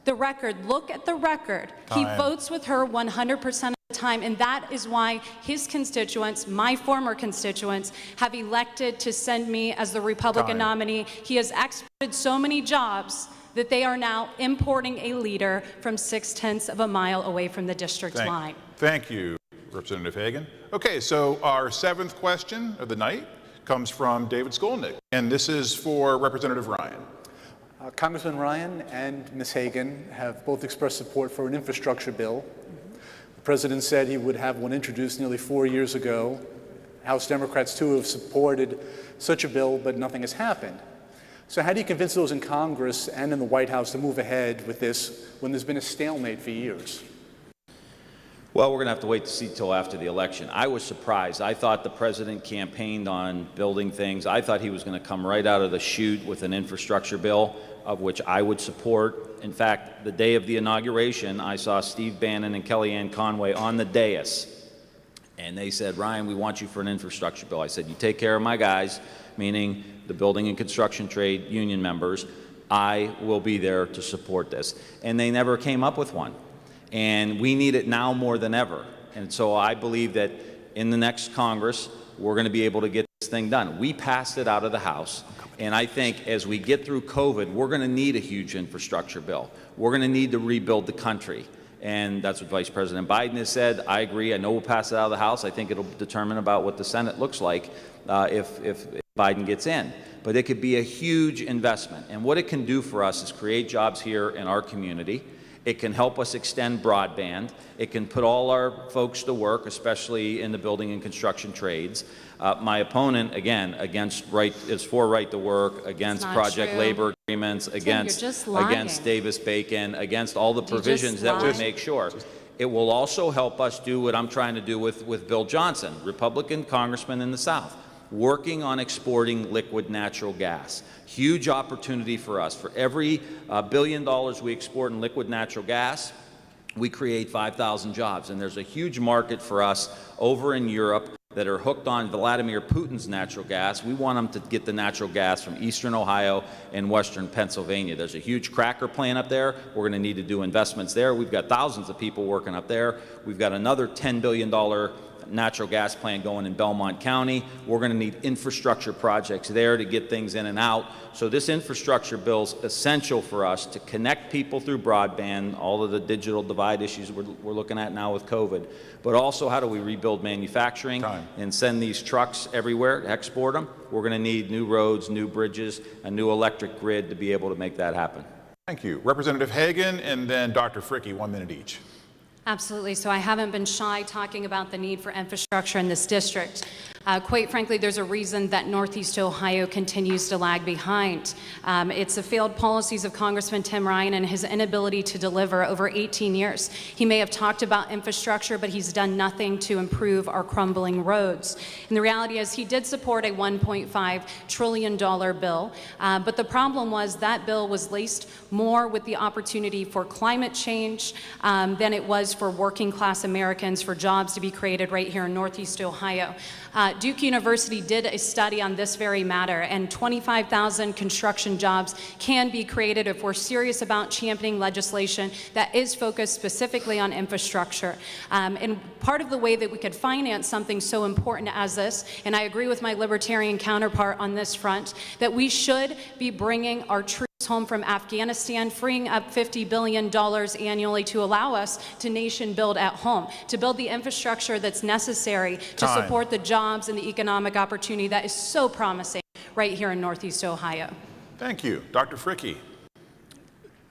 look at the record. He votes with her 100% of the time, and that is why his constituents, my former constituents, have elected to send me as the Republican nominee. He has exported so many jobs that they are now importing a leader from 6/10 of a mile away from the district line. Thank you, Representative Hagan. Okay, so our 7th question of the night comes from David Skolnick, and this is for Representative Ryan. Congressman Ryan and Ms. Hagan have both expressed support for an infrastructure bill. The President said he would have one introduced nearly 4 years ago. House Democrats, too, have supported such a bill, but nothing has happened. So how do you convince those in Congress and in the White House to move ahead with this when there's been a stalemate for years? Well, we're going to have to wait to see till after the election. I was surprised. I thought the President campaigned on building things. I thought he was going to come right out of the chute with an infrastructure bill, of which I would support. In fact, the day of the inauguration, I saw Steve Bannon and Kellyanne Conway on the dais, and they said, Ryan, we want you for an infrastructure bill. I said, you take care of my guys, meaning the building and construction trade union members. I will be there to support this. And they never came up with one. And we need it now more than ever. And so I believe that in the next Congress, we're going to be able to get this thing done. We passed it out of the House. And I think as we get through COVID, we're going to need a huge infrastructure bill. We're going to need to rebuild the country. And that's what Vice President Biden has said. I agree. I know we'll pass it out of the House. I think it'll determine about what the Senate looks like if Biden gets in. But it could be a huge investment. And what it can do for us is create jobs here in our community. It can help us extend broadband. It can put all our folks to work, especially in the building and construction trades. My opponent, again, is for right to work, against project labor agreements, against Davis-Bacon, against all the provisions that would make sure. It will also help us do what I'm trying to do with Bill Johnson, Republican congressman in the South, working on exporting liquid natural gas. Huge opportunity for us. For every $1 billion we export in liquid natural gas, we create 5,000 jobs. And there's a huge market for us over in Europe that are hooked on Vladimir Putin's natural gas. We want them to get the natural gas from eastern Ohio and western Pennsylvania. There's a huge cracker plant up there. We're going to need to do investments there. We've got thousands of people working up there. We've got another $10 billion natural gas plant going in Belmont County. We're going to need infrastructure projects there to get things in and out. So this infrastructure bill is essential for us to connect people through broadband, all of the digital divide issues we're looking at now with COVID. But also, how do we rebuild manufacturing and send these trucks everywhere, export them? We're going to need new roads, new bridges, a new electric grid to be able to make that happen. Thank you. Representative Hagan and then Dr. Fricke, 1 minute each. Absolutely. So I haven't been shy talking about the need for infrastructure in this district. Quite frankly, there's a reason that Northeast Ohio continues to lag behind. It's the failed policies of Congressman Tim Ryan and his inability to deliver over 18 years. He may have talked about infrastructure, but he's done nothing to improve our crumbling roads. And the reality is he did support a $1.5 trillion bill, but the problem was that bill was laced more with the opportunity for climate change than it was for working class Americans, for jobs to be created right here in Northeast Ohio. Duke University did a study on this very matter, and 25,000 construction jobs can be created if we're serious about championing legislation that is focused specifically on infrastructure. And part of the way that we could finance something so important as this, and I agree with my libertarian counterpart on this front, that we should be bringing our troops home from Afghanistan, freeing up $50 billion annually to allow us to nation build at home, to build the infrastructure that's necessary to support the jobs and the economic opportunity that is so promising right here in Northeast Ohio. Thank you. Dr. Fricke.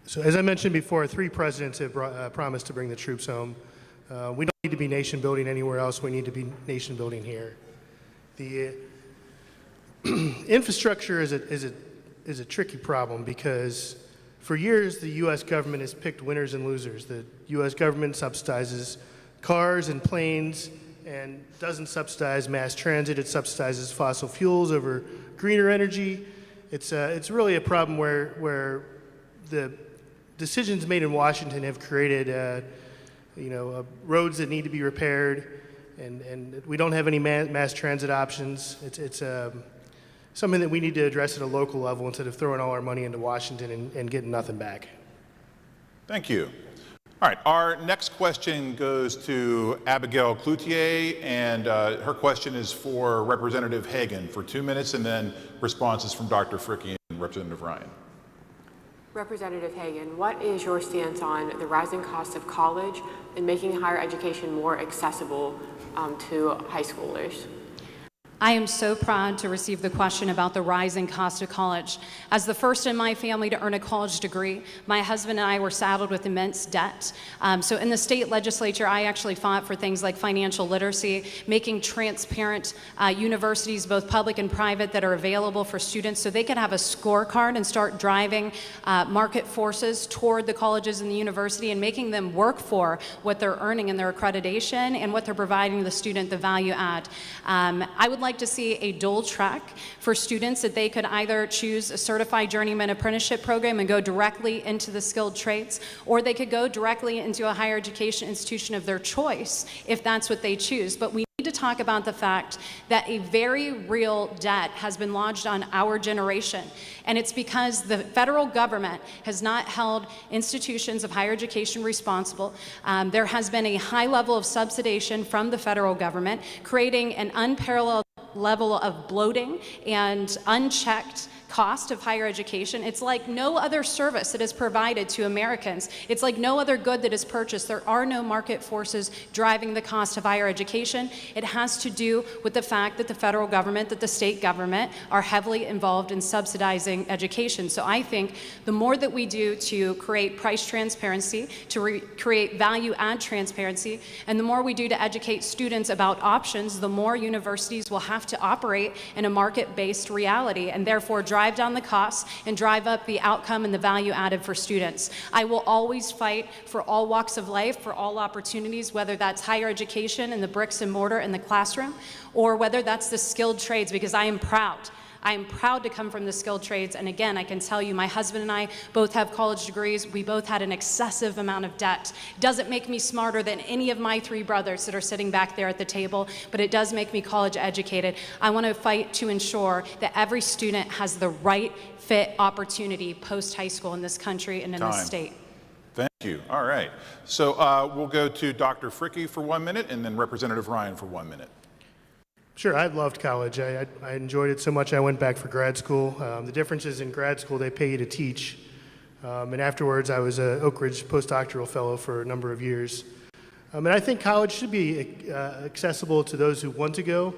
So as I mentioned before, 3 presidents have promised to bring the troops home. We don't need to be nation building anywhere else. We need to be nation building here. The infrastructure is a tricky problem because for years the U.S. government has picked winners and losers. The U.S. government subsidizes cars and planes and doesn't subsidize mass transit. It subsidizes fossil fuels over greener energy. It's really a problem where the decisions made in Washington have created roads that need to be repaired, and we don't have any mass transit options. It's something that we need to address at a local level instead of throwing all our money into Washington and getting nothing back. Thank you. All right, our next question goes to Abigail Cloutier, and her question is for Representative Hagan for 2 minutes, and then responses from Dr. Fricke and Representative Ryan. Representative Hagan, what is your stance on the rising cost of college and making higher education more accessible to high schoolers? I am so proud to receive the question about the rising cost of college. As the first in my family to earn a college degree, my husband and I were saddled with immense debt. So in the state legislature, I actually fought for things like financial literacy, making transparent universities, both public and private, that are available for students so they could have a scorecard and start driving market forces toward the colleges and the university and making them work for what they're earning in their accreditation and what they're providing the student, the value add. I would like to see a dual track for students that they could either choose a certified journeyman apprenticeship program and go directly into the skilled trades, or they could go directly into a higher education institution of their choice if that's what they choose. But we need to talk about the fact that a very real debt has been lodged on our generation, and it's because the federal government has not held institutions of higher education responsible. There has been a high level of subsidization from the federal government, creating an unparalleled level of bloating and unchecked cost of higher education. It's like no other service that is provided to Americans. It's like no other good that is purchased. There are no market forces driving the cost of higher education. It has to do with the fact that the federal government, that the state government are heavily involved in subsidizing education. So I think the more that we do to create price transparency, to create value add transparency, and the more we do to educate students about options, the more universities will have to operate in a market-based reality and therefore drive down the costs and drive up the outcome and the value added for students. I will always fight for all walks of life, for all opportunities, whether that's higher education in the bricks and mortar in the classroom, or whether that's the skilled trades, because I am proud. I am proud to come from the skilled trades, and again, I can tell you, my husband and I both have college degrees. We both had an excessive amount of debt. Doesn't make me smarter than any of my 3 brothers that are sitting back there at the table, but it does make me college educated. I want to fight to ensure that every student has the right fit opportunity post-high school in this country and in this state. Thank you. All right. So we'll go to Dr. Fricke for 1 minute, and then Representative Ryan for 1 minute. Sure, I loved college. I enjoyed it so much I went back for grad school. The difference is in grad school they pay you to teach. And afterwards I was an Oak Ridge postdoctoral fellow for a number of years. And I think college should be accessible to those who want to go.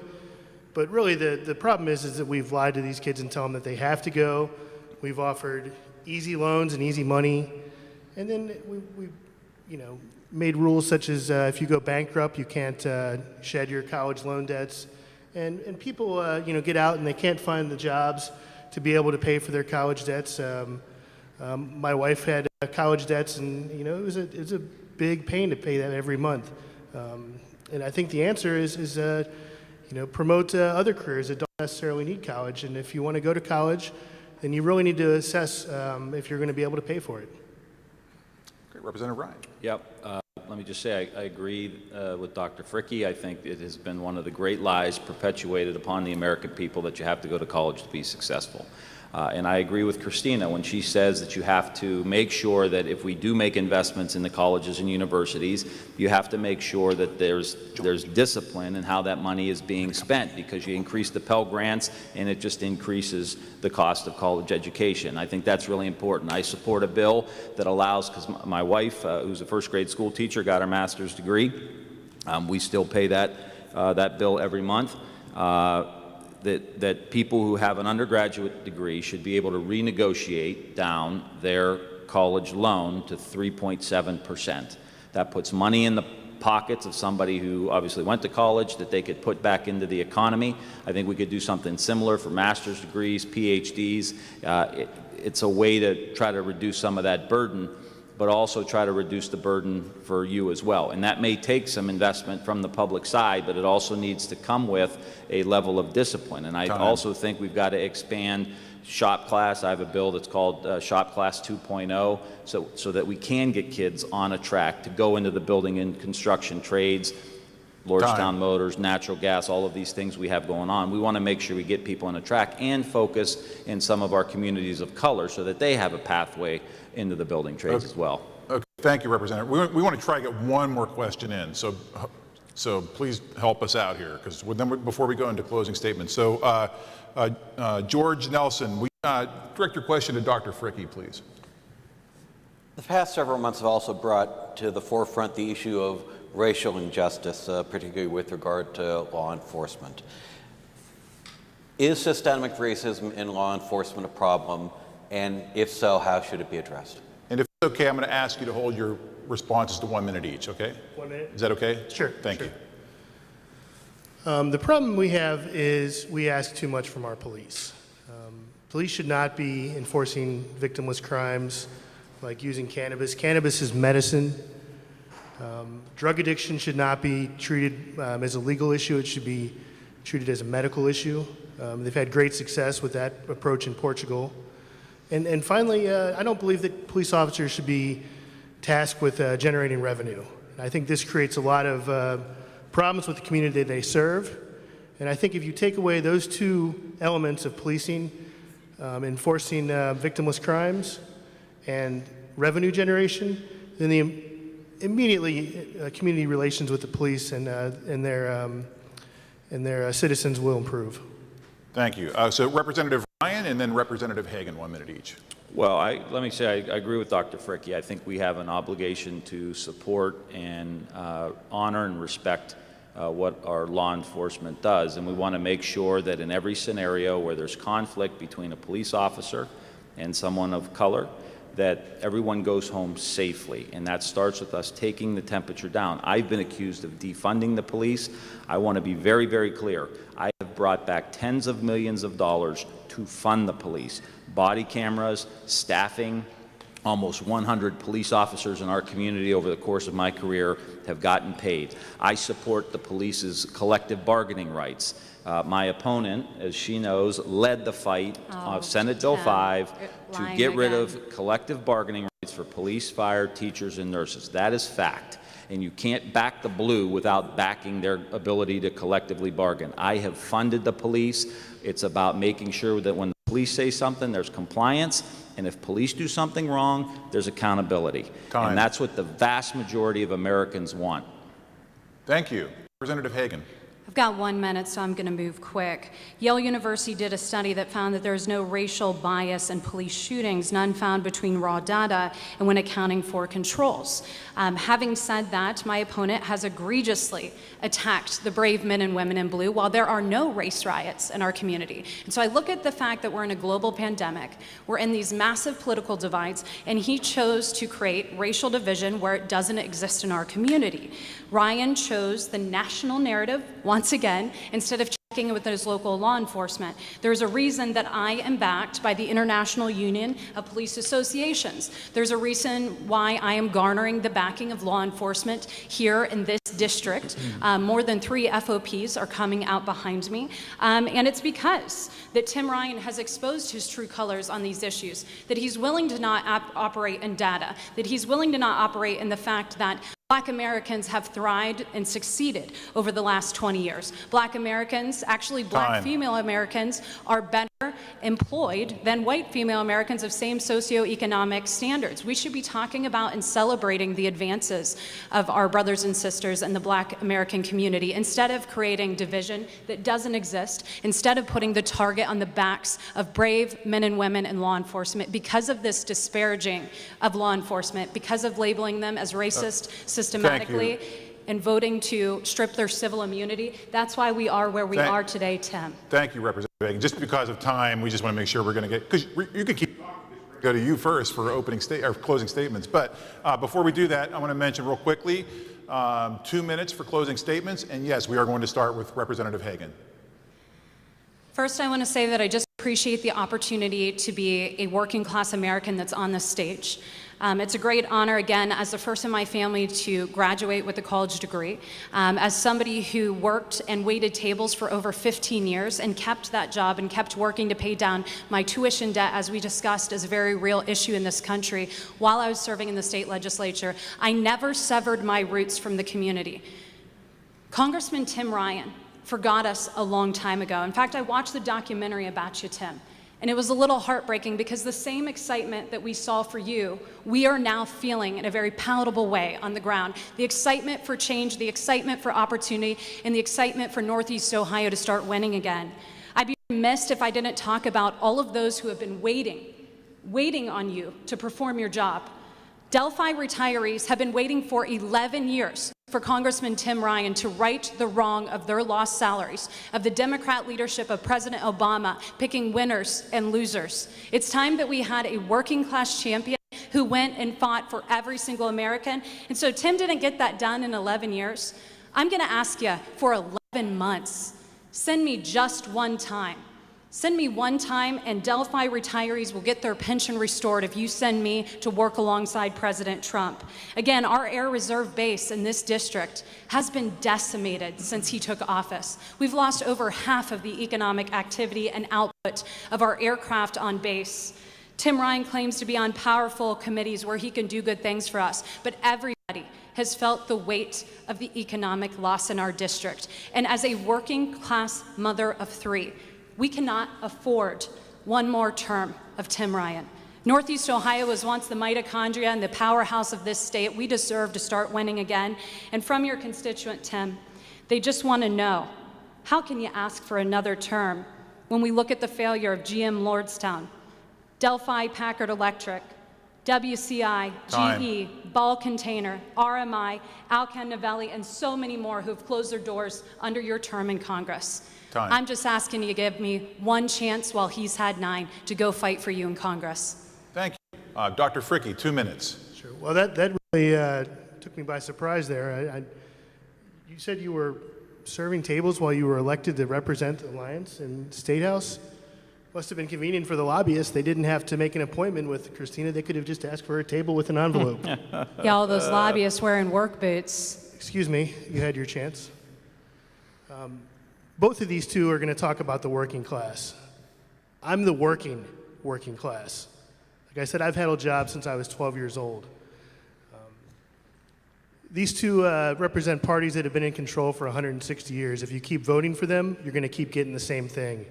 But really the problem is that we've lied to these kids and tell them that they have to go. We've offered easy loans and easy money. And then we made rules such as if you go bankrupt, you can't shed your college loan debts. And people, get out and they can't find the jobs to be able to pay for their college debts. My wife had college debts, and it was a big pain to pay that every month. And I think the answer is promote other careers that don't necessarily need college. And if you want to go to college, then you really need to assess if you're going to be able to pay for it. Great. Representative Ryan. Yep. Let me just say I agree with Dr. Fricke. I think it has been one of the great lies perpetuated upon the American people that you have to go to college to be successful. And I agree with Christina when she says that you have to make sure that if we do make investments in the colleges and universities, you have to make sure that there's discipline in how that money is being spent, because you increase the Pell Grants and it just increases the cost of college education. I think that's really important. I support a bill that allows, because my wife, who's a first grade school teacher, got her master's degree. We still pay that bill every month. That people who have an undergraduate degree should be able to renegotiate down their college loan to 3.7%. That puts money in the pockets of somebody who obviously went to college that they could put back into the economy. I think we could do something similar for master's degrees, PhDs. It's a way to try to reduce some of that burden, but also try to reduce the burden for you as well. And that may take some investment from the public side, but it also needs to come with a level of discipline. And I also think we've got to expand shop class. I have a bill that's called Shop Class 2.0, so that we can get kids on a track to go into the building and construction trades, Lordstown Motors, natural gas, all of these things we have going on. We want to make sure we get people on a track and focus in some of our communities of color so that they have a pathway into the building trades as well. Okay, thank you, Representative. We want to try to get one more question in, so please help us out here, because before we go into closing statements. So George Nelson, we direct your question to Dr. Fricke, please. The past several months have also brought to the forefront the issue of racial injustice, particularly with regard to law enforcement. Is systemic racism in law enforcement a problem? And if so, how should it be addressed? And if it's okay, I'm going to ask you to hold your responses to 1 minute each, okay? 1 minute? Is that okay? Sure. Thank you. The problem we have is we ask too much from our police. Police should not be enforcing victimless crimes like using cannabis. Cannabis is medicine. Drug addiction should not be treated as a legal issue. It should be treated as a medical issue. They've had great success with that approach in Portugal. And finally, I don't believe that police officers should be tasked with generating revenue. I think this creates a lot of problems with the community they serve. And I think if you take away those two elements of policing, enforcing victimless crimes and revenue generation, then immediately community relations with the police and their citizens will improve. Thank you. So Representative Ryan and then Representative Hagan, 1 minute each. Well, let me say I agree with Dr. Fricke. I think we have an obligation to support and honor and respect what our law enforcement does. And we want to make sure that in every scenario where there's conflict between a police officer and someone of color, that everyone goes home safely, and that starts with us taking the temperature down. I've been accused of defunding the police. I want to be very, very clear. I have brought back tens of millions of dollars to fund the police. Body cameras, staffing, almost 100 police officers in our community over the course of my career have gotten paid. I support the police's collective bargaining rights. My opponent, as she knows, led the fight of Senate Bill 5 to get rid of collective bargaining rights for police, fire, teachers, and nurses. That is fact. And you can't back the blue without backing their ability to collectively bargain. I have funded the police. It's about making sure that when the police say something, there's compliance. And if police do something wrong, there's accountability. And that's what the vast majority of Americans want. Thank you. Representative Hagan. I've got 1 minute, so I'm going to move quick. Yale University did a study that found that there's no racial bias in police shootings, none found between raw data and when accounting for controls. Having said that, my opponent has egregiously attacked the brave men and women in blue while there are no race riots in our community. And so I look at the fact that we're in a global pandemic, we're in these massive political divides, and he chose to create racial division where it doesn't exist in our community. Ryan chose the national narrative once again instead of with his local law enforcement. There's a reason that I am backed by the International Union of Police Associations. There's a reason why I am garnering the backing of law enforcement here in this district. More than 3 FOPs are coming out behind me. And it's because that Tim Ryan has exposed his true colors on these issues, that he's willing to not operate in data, that he's willing to not operate in the fact that Black Americans have thrived and succeeded over the last 20 years. Black Americans, actually Black female Americans, are better employed than white female Americans of same socioeconomic standards. We should be talking about and celebrating the advances of our brothers and sisters in the Black American community instead of creating division that doesn't exist, instead of putting the target on the backs of brave men and women in law enforcement because of this disparaging of law enforcement, because of labeling them as racist systematically and voting to strip their civil immunity. That's why we are where we are today, Tim. Thank you, Representative Hagan. Just because of time, we just want to make sure we're going to get, because you can keep go to you first for closing statements. But before we do that, I want to mention real quickly, 2 minutes for closing statements. And yes, we are going to start with Representative Hagan. First, I want to say that I just appreciate the opportunity to be a working class American that's on this stage. It's a great honor, again, as the first in my family to graduate with a college degree, as somebody who worked and waited tables for over 15 years and kept that job and kept working to pay down my tuition debt, as we discussed, is a very real issue in this country. While I was serving in the state legislature, I never severed my roots from the community. Congressman Tim Ryan forgot us a long time ago. In fact, I watched the documentary about you, Tim, and it was a little heartbreaking because the same excitement that we saw for you, we are now feeling in a very palatable way on the ground. The excitement for change, the excitement for opportunity, and the excitement for Northeast Ohio to start winning again. I'd be remiss if I didn't talk about all of those who have been waiting on you to perform your job. Delphi retirees have been waiting for 11 years for Congressman Tim Ryan to right the wrong of their lost salaries, of the Democrat leadership of President Obama picking winners and losers. It's time that we had a working class champion who went and fought for every single American. And so Tim didn't get that done in 11 years. I'm going to ask you for 11 months. Send me just one time. Send me one time, and Delphi retirees will get their pension restored if you send me to work alongside President Trump. Again, our Air Reserve base in this district has been decimated since he took office. We've lost over half of the economic activity and output of our aircraft on base. Tim Ryan claims to be on powerful committees where he can do good things for us, but everybody has felt the weight of the economic loss in our district. And as a working class mother of 3, we cannot afford one more term of Tim Ryan. Northeast Ohio was once the mitochondria and the powerhouse of this state. We deserve to start winning again. And from your constituent, Tim, they just want to know, how can you ask for another term when we look at the failure of GM Lordstown, Delphi Packard Electric, WCI, GE, Ball Container, RMI, Alcan Novelli, and so many more who have closed their doors under your term in Congress? I'm just asking you to give me one chance while he's had 9 to go fight for you in Congress. Thank you. Dr. Fricke, 2 minutes. Sure. Well, that really took me by surprise there. You said you were serving tables while you were elected to represent the Alliance in State House. Must have been convenient for the lobbyists. They didn't have to make an appointment with Christina. They could have just asked for a table with an envelope. Yeah, all those lobbyists wearing work boots. Excuse me, you had your chance. Both of these two are going to talk about the working class. I'm the working class. Like I said, I've had a job since I was 12 years old. These two represent parties that have been in control for 160 years. If you keep voting for them, you're going to keep getting the same thing.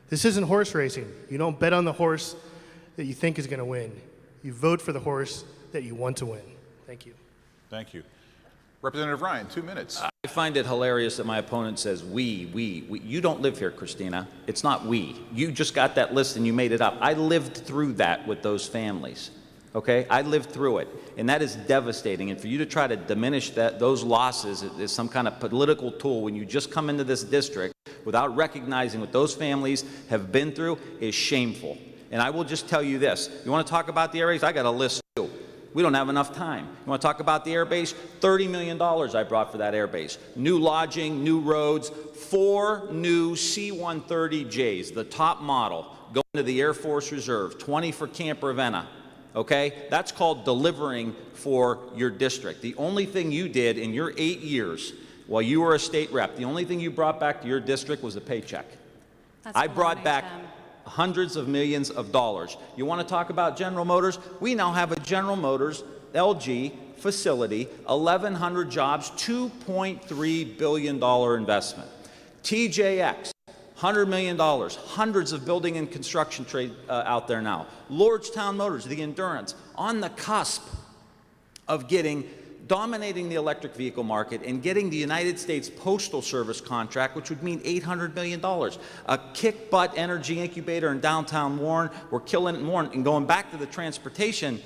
This isn't horse racing. You don't bet on the horse that you think is going to win. You vote for the horse that you want to win. Thank you. Thank you. Representative Ryan, 2 minutes. I find it hilarious that my opponent says we. You don't live here, Christina. It's not we. You just got that list and you made it up. I lived through that with those families, okay? I lived through it, and that is devastating. And for you to try to diminish those losses is some kind of political tool when you just come into this district without recognizing what those families have been through is shameful. And I will just tell you this. You want to talk about the areas? I got a list too. We don't have enough time. You want to talk about the airbase? $30 million I brought for that airbase. New lodging, new roads, 4 new C-130Js, the top model, going to the Air Force Reserve, 20 for Camp Ravenna. Okay? That's called delivering for your district. The only thing you did in your 8 years while you were a state rep, the only thing you brought back to your district was a paycheck. I brought back hundreds of millions of dollars. You want to talk about General Motors? We now have a General Motors LG facility, 1,100 jobs, $2.3 billion investment. TJX, $100 million, hundreds of building and construction trade out there now. Lordstown Motors, the Endurance, on the cusp of dominating the electric vehicle market and getting the United States Postal Service contract, which would mean $800 million. A kick-butt energy incubator in downtown Warren. We're killing it in Warren. And going back to the transportation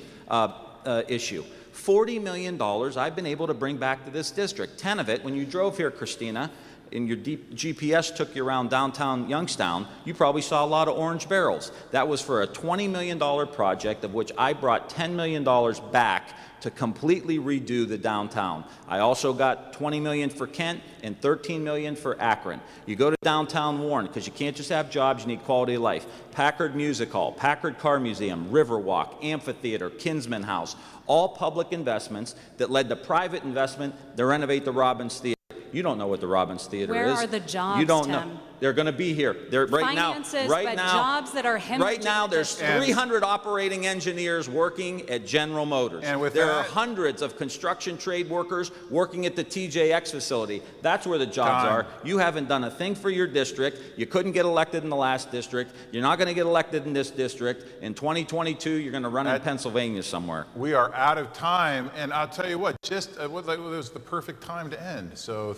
issue, $40 million I've been able to bring back to this district. 10 of it, when you drove here, Christina, and your GPS took you around downtown Youngstown, you probably saw a lot of orange barrels. That was for a $20 million project, of which I brought $10 million back to completely redo the downtown. I also got $20 million for Kent and $13 million for Akron. You go to downtown Warren, because you can't just have jobs, you need quality of life. Packard Music Hall, Packard Car Museum, Riverwalk, Amphitheater, Kinsman House, all public investments that led to private investment to renovate the Robbins Theater. You don't know what the Robbins Theater is. Where are the jobs, You don't Tim? know. They're going to be here. They're Finances, but jobs that are hemorrhaging. Right now, there's 300 operating engineers working at General Motors. And there are hundreds of construction trade workers working at the TJX facility. That's where the jobs are. You haven't done a thing for your district. You couldn't get elected in the last district. You're not going to get elected in this district. In 2022, you're going to run in Pennsylvania somewhere. We are out of time, and I'll tell you what, just it was the perfect time to end. So.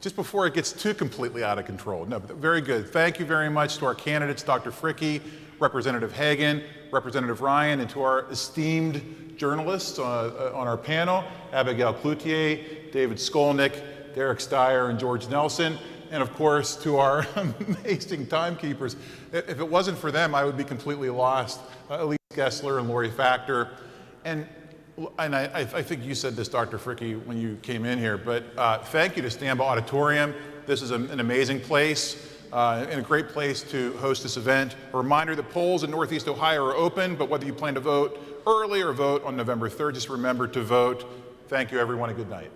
Just before it gets too completely out of control. No, but very good. Thank you very much to our candidates, Dr. Fricke, Representative Hagan, Representative Ryan, and to our esteemed journalists on our panel, Abigail Cloutier, David Skolnick, Derek Steyer, and George Nelson, and of course to our amazing timekeepers. If it wasn't for them, I would be completely lost. Elise Gessler and Lori Factor. And I think you said this, Dr. Fricke, when you came in here, but thank you to Stamba Auditorium. This is an amazing place and a great place to host this event. A reminder that polls in Northeast Ohio are open, but whether you plan to vote early or vote on November 3rd, just remember to vote. Thank you, everyone, and good night.